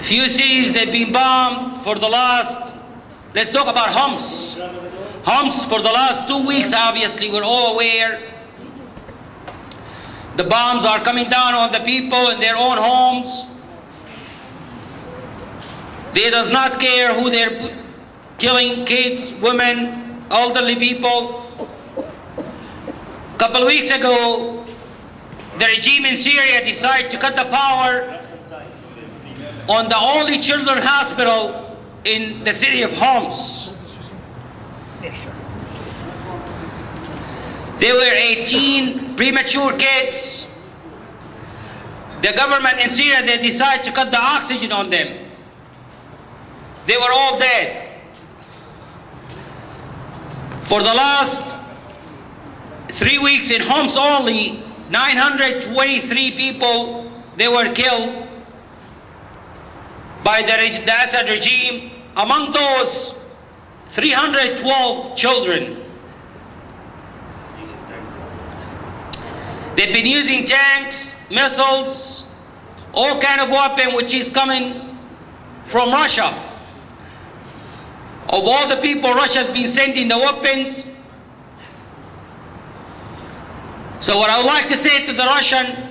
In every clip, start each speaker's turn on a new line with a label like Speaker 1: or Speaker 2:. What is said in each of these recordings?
Speaker 1: Few cities they've been bombed for the last, let's talk about Homs. Homs for the last 2 weeks, obviously, we're all aware. The bombs are coming down on the people in their own homes. They does not care who they're killing, kids, women, elderly people. A couple of weeks ago, the regime in Syria decided to cut the power on the only children's hospital in the city of Homs. There were 18 premature kids. The government in Syria, they decided to cut the oxygen on them. They were all dead. For the last 3 weeks in Homs only, 923 people, they were killed by the Assad regime. Among those, 312 children. They've been using tanks, missiles, all kind of weapon which is coming from Russia. Of all the people Russia's been sending the weapons. So what I would like to say to the Russian,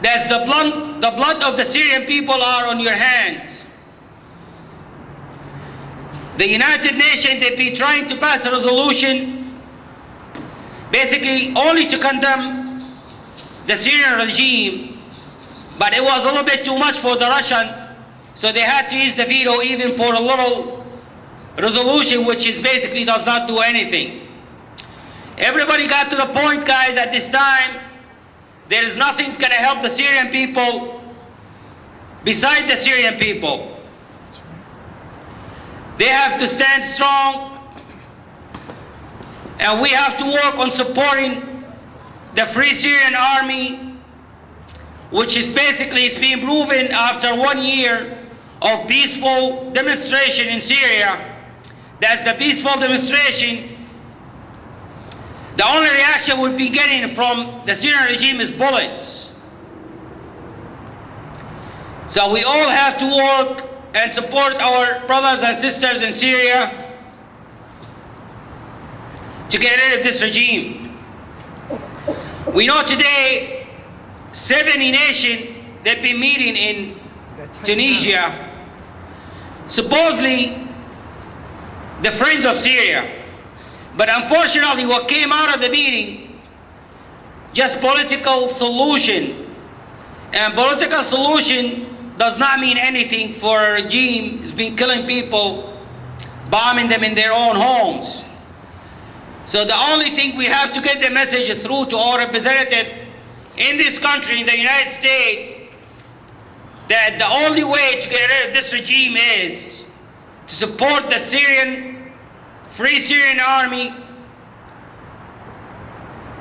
Speaker 1: that the blood of the Syrian people are on your hands. The United Nations, they've been trying to pass a resolution basically only to condemn the Syrian regime, but it was a little bit too much for the Russian, so they had to use the veto even for a little resolution which is basically does not do anything. Everybody got to the point, guys, at this time, there is nothing's gonna help the Syrian people beside the Syrian people. They have to stand strong, and we have to work on supporting the Free Syrian Army, which is basically, it's been proven after 1 year of peaceful demonstration in Syria, that's the peaceful demonstration. The only reaction we'd be getting from the Syrian regime is bullets. So we all have to work and support our brothers and sisters in Syria to get rid of this regime. We know today 70 nations that been meeting in Tunisia, supposedly the friends of Syria. But unfortunately what came out of the meeting, just political solution. And political solution does not mean anything for a regime that's been killing people, bombing them in their own homes. So the only thing we have to get the message through to our representative in this country, in the United States, that the only way to get rid of this regime is to support the Free Syrian Army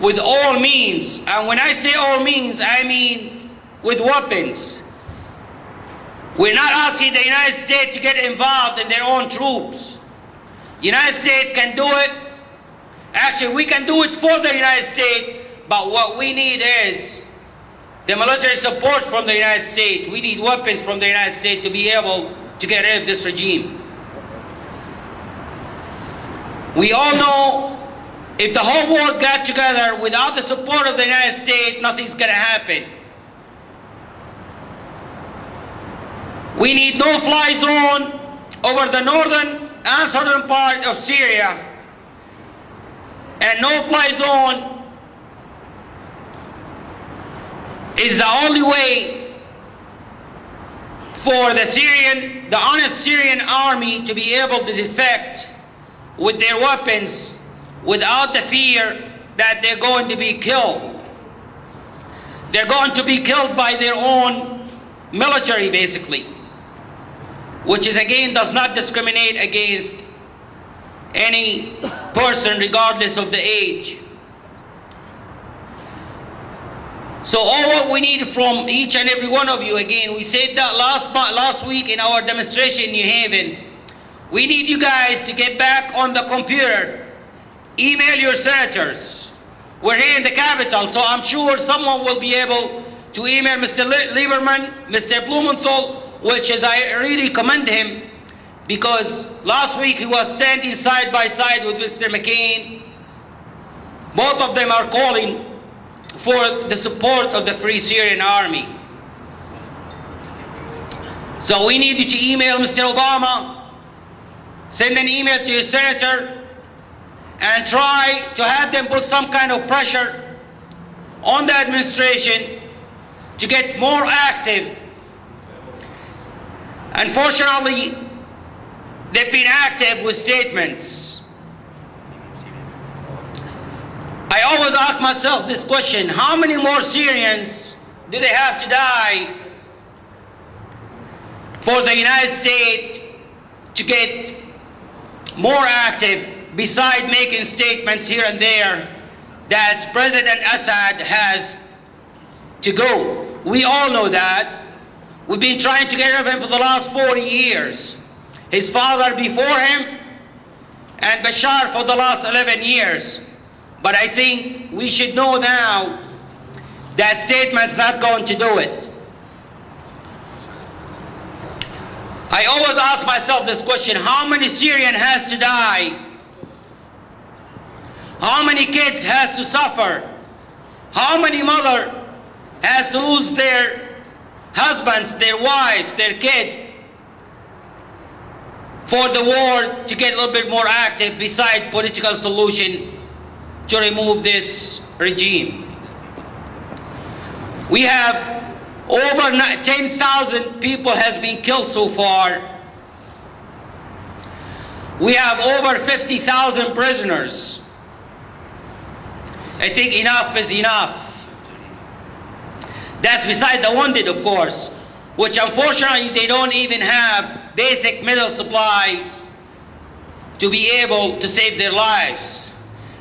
Speaker 1: with all means. And when I say all means, I mean with weapons. We're not asking the United States to get involved in their own troops. The United States can do it. Actually, we can do it for the United States, but what we need is the military support from the United States. We need weapons from the United States to be able to get rid of this regime. We all know if the whole world got together without the support of the United States, nothing's gonna happen. We need no-fly zone over the northern and southern part of Syria, and no-fly zone is the only way for the honest Syrian army to be able to defect with their weapons without the fear that they're going to be killed. They're going to be killed by their own military, basically, which is, again, does not discriminate against any person regardless of the age. So all what we need from each and every one of you, again, we said that last week in our demonstration in New Haven, we need you guys to get back on the computer, email your senators. We're here in the capital, so I'm sure someone will be able to email Mr. Lieberman, Mr. Blumenthal, which is I really commend him, because last week he was standing side by side with Mr. McCain. Both of them are calling for the support of the Free Syrian Army. So we need you to email Mr. Obama, send an email to your senator, and try to have them put some kind of pressure on the administration to get more active. Unfortunately, they've been active with statements. I always ask myself this question: how many more Syrians do they have to die for the United States to get more active, beside making statements here and there that President Assad has to go? We all know that. We've been trying to get rid of him for the last 40 years. His father before him, and Bashar for the last 11 years. But I think we should know now that statement's not going to do it. I always ask myself this question: how many Syrians has to die? How many kids has to suffer? How many mother has to lose their husbands, their wives, their kids, for the war to get a little bit more active beside political solution to remove this regime? We have over 10,000 people has been killed so far. We have over 50,000 prisoners. I think enough is enough. That's beside the wounded, of course, which unfortunately they don't even have basic medical supplies to be able to save their lives.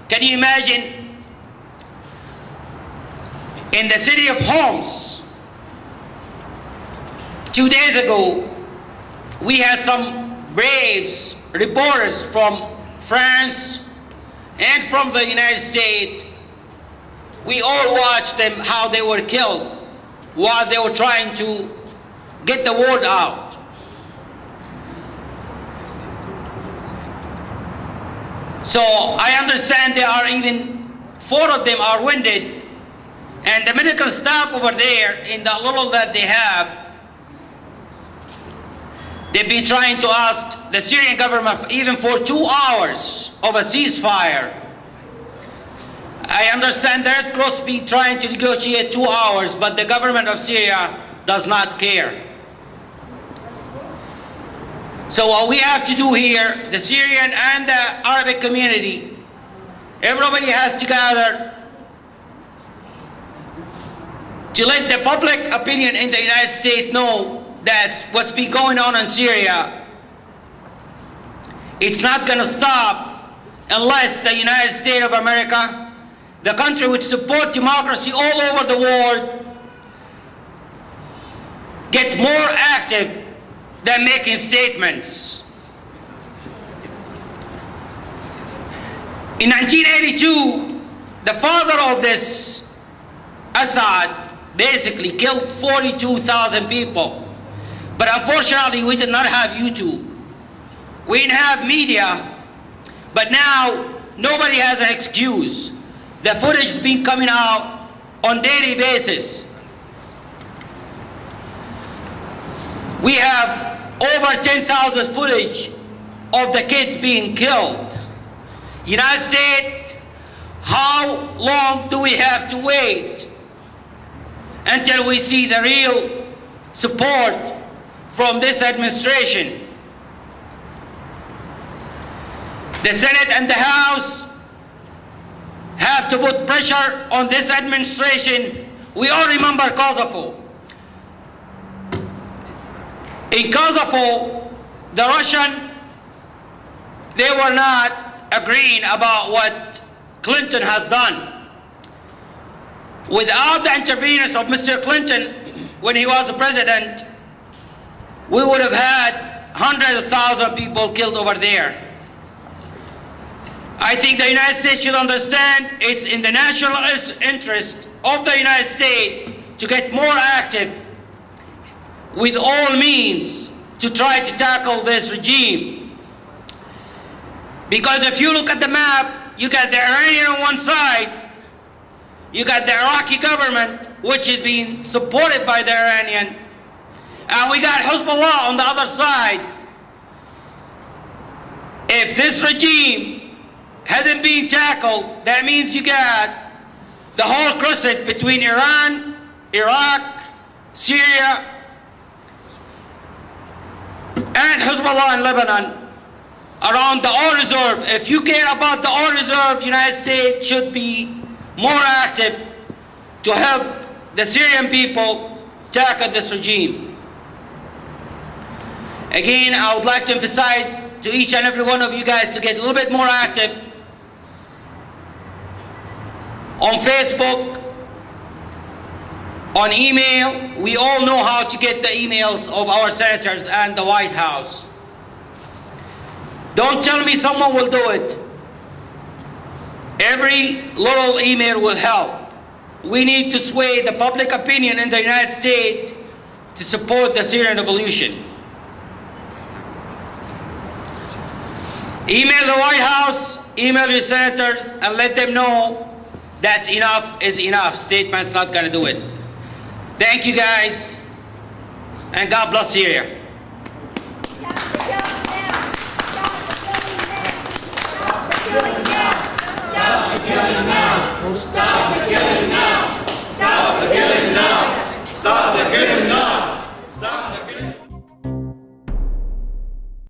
Speaker 1: Can you imagine? In the city of Homs, 2 days ago, we had some brave reporters from France and from the United States. We all watched them, how they were killed while they were trying to get the word out. So I understand there are even 4 of them are wounded, and the medical staff over there, in the little that they have, they've been trying to ask the Syrian government even for 2 hours of a ceasefire. I understand the Red Cross be trying to negotiate 2 hours, but the government of Syria does not care. So what we have to do here, the Syrian and the Arabic community, everybody has to gather to let the public opinion in the United States know that what's been going on in Syria, it's not going to stop unless the United States of America, the country which supports democracy all over the world, gets more active than making statements. In 1982, the father of this Assad basically killed 42,000 people. But unfortunately, we did not have YouTube. We didn't have media. But now, nobody has an excuse. The footage has been coming out on daily basis. We have over 10,000 footage of the kids being killed. United States, how long do we have to wait until we see the real support from this administration? The Senate and the House have to put pressure on this administration. We all remember Kosovo. In Kosovo, the Russian, they were not agreeing about what Clinton has done. Without the interference of Mr. Clinton when he was president, we would have had hundreds of thousands of people killed over there. I think the United States should understand it's in the national interest of the United States to get more active with all means to try to tackle this regime. Because if you look at the map, you got the Iranian on one side, you got the Iraqi government, which is being supported by the Iranian, and we got Hezbollah on the other side. If this regime hasn't been tackled, that means you got the whole crescent between Iran, Iraq, Syria, and Hezbollah in Lebanon around the oil reserve. If you care about the oil reserve, the United States should be more active to help the Syrian people tackle this regime. Again, I would like to emphasize to each and every one of you guys to get a little bit more active on Facebook, on email. We all know how to get the emails of our senators and the White House. Don't tell me someone will do it. Every little email will help. We need to sway the public opinion in the United States to support the Syrian revolution. Email the White House, email your senators, and let them know that enough is enough. Statement's not going to do it. Thank you guys, and God bless Syria.
Speaker 2: Stop the killing now! Stop